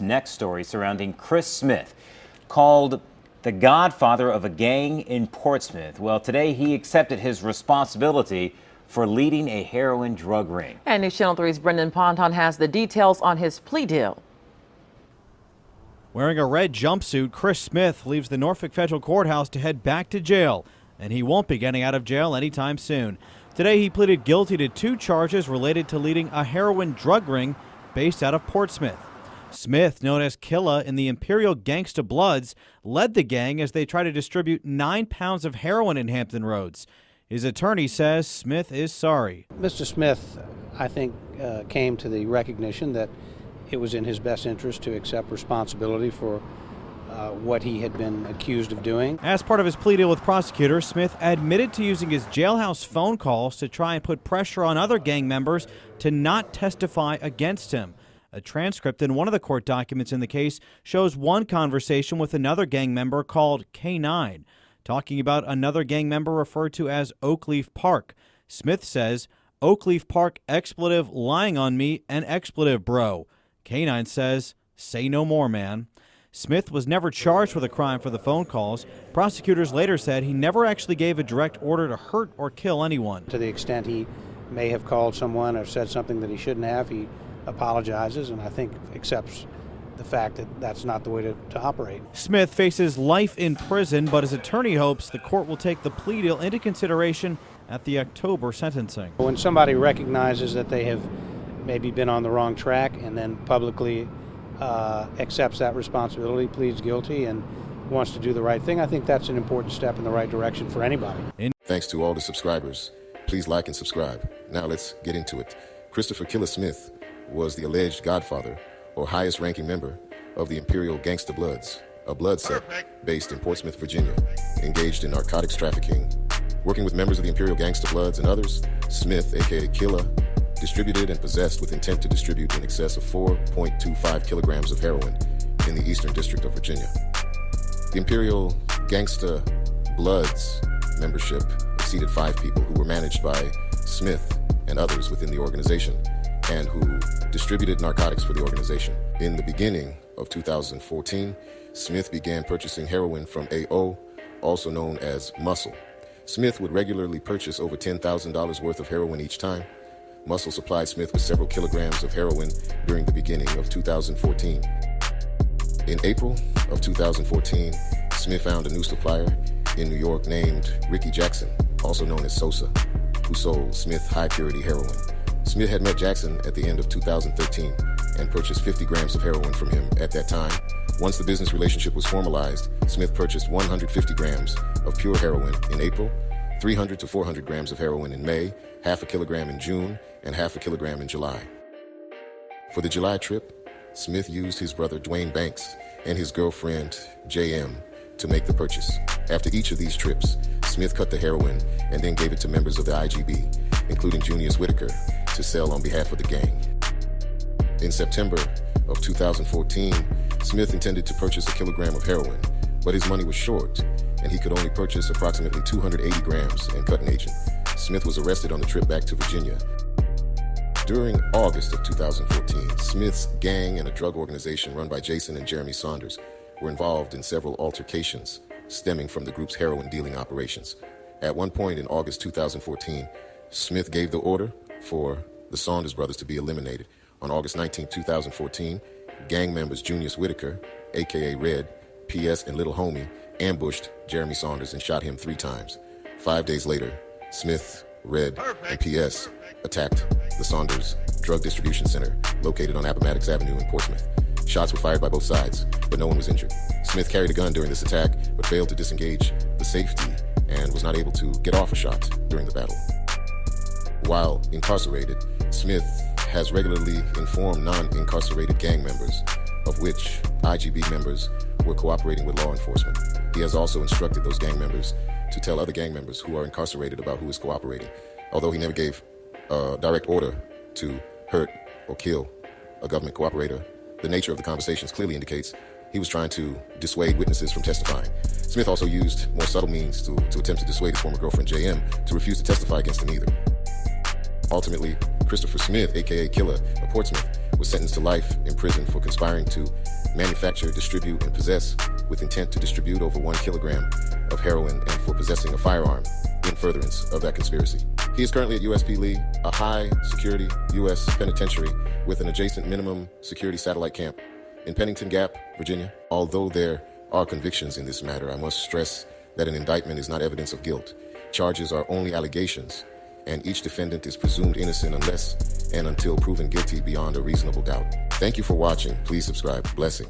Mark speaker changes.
Speaker 1: Next story surrounding Chris Smith, called the godfather of a gang in Portsmouth. Well, today he accepted his responsibility for leading a heroin drug ring.
Speaker 2: And News Channel 3's Brendan Ponton has the details on his plea deal.
Speaker 3: Wearing a red jumpsuit, Chris Smith leaves the Norfolk Federal Courthouse to head back to jail, and he won't be getting out of jail anytime soon. Today he pleaded guilty to 2 charges related to leading a heroin drug ring based out of Portsmouth. Smith, known as Killa in the Imperial Gangsta Bloods, led the gang as they tried to distribute 9 pounds of heroin in Hampton Roads. His attorney says Smith is sorry.
Speaker 4: Mr. Smith, I think, came to the recognition that it was in his best interest to accept responsibility for what he had been accused of doing.
Speaker 3: As part of his plea deal with prosecutors, Smith admitted to using his jailhouse phone calls to try and put pressure on other gang members to not testify against him. A transcript in one of the court documents in the case shows one conversation with another gang member called K9, talking about another gang member referred to as Oakleaf Park. Smith says, "Oakleaf Park expletive lying on me and expletive bro." K9 says, "Say no more, man." Smith was never charged with a crime for the phone calls. Prosecutors later said he never actually gave a direct order to hurt or kill anyone.
Speaker 4: To the extent he may have called someone or said something that he shouldn't have, he apologizes and I think accepts the fact that that's not the way to operate.
Speaker 3: Smith faces life in prison, but his attorney hopes the court will take the plea deal into consideration at the October sentencing.
Speaker 4: When somebody recognizes that they have maybe been on the wrong track and then publicly accepts that responsibility, pleads guilty, and wants to do the right thing, I think that's an important step in the right direction for anybody.
Speaker 5: Thanks to all the subscribers. Please like and subscribe. Now let's get into it. Christopher Killa Smith was the alleged godfather or highest ranking member of the Imperial Gangsta Bloods, a blood set based in Portsmouth, Virginia, engaged in narcotics trafficking. Working with members of the Imperial Gangsta Bloods and others, Smith, aka Killa, distributed and possessed with intent to distribute in excess of 4.25 kilograms of heroin in the Eastern District of Virginia. The Imperial Gangsta Bloods membership exceeded 5 people who were managed by Smith and others within the organization, and who distributed narcotics for the organization. In the beginning of 2014, Smith began purchasing heroin from AO, also known as Muscle. Smith would regularly purchase over $10,000 worth of heroin each time. Muscle supplied Smith with several kilograms of heroin during the beginning of 2014. In April of 2014, Smith found a new supplier in New York named Ricky Jackson, also known as Sosa, who sold Smith high-purity heroin. Smith had met Jackson at the end of 2013 and purchased 50 grams of heroin from him at that time. Once the business relationship was formalized, Smith purchased 150 grams of pure heroin in April, 300 to 400 grams of heroin in May, half a kilogram in June, and half a kilogram in July. For the July trip, Smith used his brother Dwayne Banks and his girlfriend JM to make the purchase. After each of these trips, Smith cut the heroin and then gave it to members of the IGB, including Junious Whitaker, to sell on behalf of the gang. In September of 2014, Smith intended to purchase a kilogram of heroin, but his money was short, and he could only purchase approximately 280 grams and cut an agent. Smith was arrested on the trip back to Virginia. During August of 2014, Smith's gang and a drug organization run by Jason and Jeremy Saunders were involved in several altercations stemming from the group's heroin dealing operations. At one point in August 2014, Smith gave the order for the Saunders brothers to be eliminated. On August 19, 2014, gang members Junious Whitaker, aka Red, PS, and Little Homie ambushed Jeremy Saunders and shot him 3 times. 5 days later, Smith, Red, and PS attacked the Saunders Drug Distribution Center located on Appomattox Avenue in Portsmouth. Shots were fired by both sides, but no one was injured. Smith carried a gun during this attack, but failed to disengage the safety and was not able to get off a shot during the battle. While incarcerated, Smith has regularly informed non-incarcerated gang members, of which IGB members were cooperating with law enforcement. He has also instructed those gang members to tell other gang members who are incarcerated about who is cooperating. Although he never gave a direct order to hurt or kill a government cooperator, the nature of the conversations clearly indicates he was trying to dissuade witnesses from testifying. Smith also used more subtle means to attempt to dissuade his former girlfriend JM to refuse to testify against him either. Ultimately, Christopher Smith, aka Killa of Portsmouth, was sentenced to life in prison for conspiring to manufacture, distribute, and possess with intent to distribute over 1 kilogram of heroin and for possessing a firearm in furtherance of that conspiracy. He is currently at USP Lee, a high-security U.S. penitentiary with an adjacent minimum security satellite camp in Pennington Gap, Virginia. Although there are convictions in this matter, I must stress that an indictment is not evidence of guilt. Charges are only allegations, and each defendant is presumed innocent unless and until proven guilty beyond a reasonable doubt. Thank you for watching. Please subscribe. Blessing.